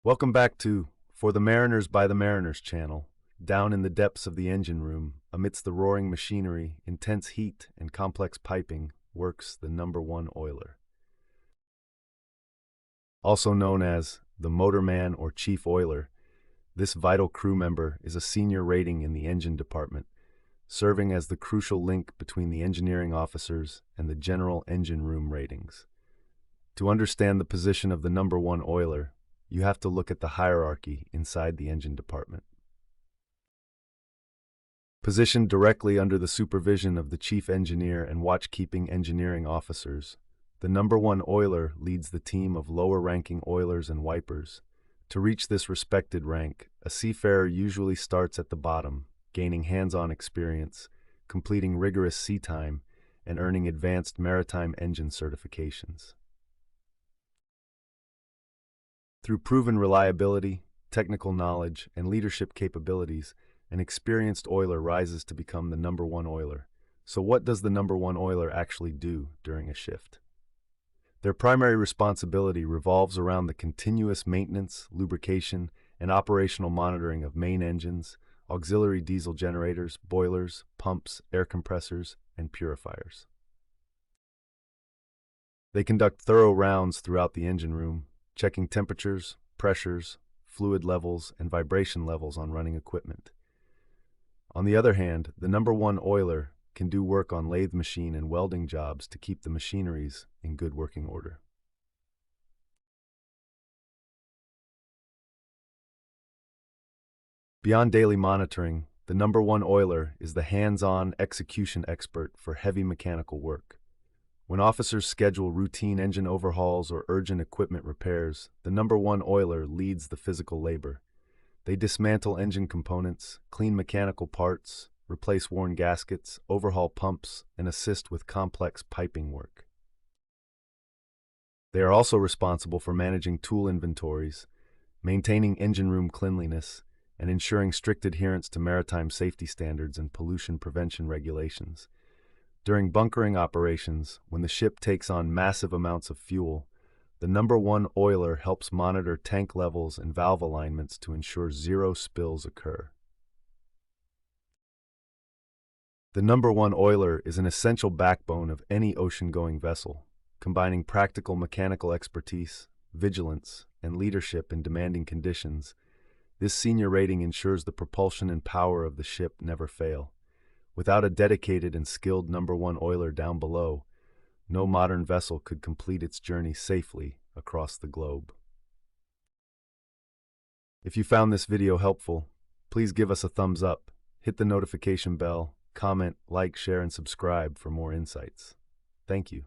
Welcome back to For the Mariners by the Mariners channel. Down in the depths of the engine room, amidst the roaring machinery, intense heat, and complex piping, works the No.1 Oiler. Also known as the motorman or chief oiler, this vital crew member is a senior rating in the engine department, serving as the crucial link between the engineering officers and the general engine room ratings. To understand the position of the No.1 Oiler, you have to look at the hierarchy inside the engine department. Positioned directly under the supervision of the chief engineer and watchkeeping engineering officers, the No.1 Oiler leads the team of lower-ranking oilers and wipers. To reach this respected rank, a seafarer usually starts at the bottom, gaining hands-on experience, completing rigorous sea time, and earning advanced maritime engine certifications. Through proven reliability, technical knowledge, and leadership capabilities, an experienced oiler rises to become the No.1 Oiler. So what does the No.1 Oiler actually do during a shift? Their primary responsibility revolves around the continuous maintenance, lubrication, and operational monitoring of main engines, auxiliary diesel generators, boilers, pumps, air compressors, and purifiers. They conduct thorough rounds throughout the engine room, checking temperatures, pressures, fluid levels, and vibration levels on running equipment. On the other hand, the No.1 Oiler can do work on lathe machine and welding jobs to keep the machineries in good working order. Beyond daily monitoring, the No.1 Oiler is the hands-on execution expert for heavy mechanical work. When officers schedule routine engine overhauls or urgent equipment repairs, the No.1 Oiler leads the physical labor. They dismantle engine components, clean mechanical parts, replace worn gaskets, overhaul pumps, and assist with complex piping work. They are also responsible for managing tool inventories, maintaining engine room cleanliness, and ensuring strict adherence to maritime safety standards and pollution prevention regulations. During bunkering operations, when the ship takes on massive amounts of fuel, the No.1 Oiler helps monitor tank levels and valve alignments to ensure zero spills occur. The No.1 Oiler is an essential backbone of any ocean-going vessel, combining practical mechanical expertise, vigilance, and leadership in demanding conditions. This senior rating ensures the propulsion and power of the ship never fail. Without a dedicated and skilled No.1 Oiler down below, no modern vessel could complete its journey safely across the globe. If you found this video helpful, please give us a thumbs up, hit the notification bell, comment, like, share, and subscribe for more insights. Thank you.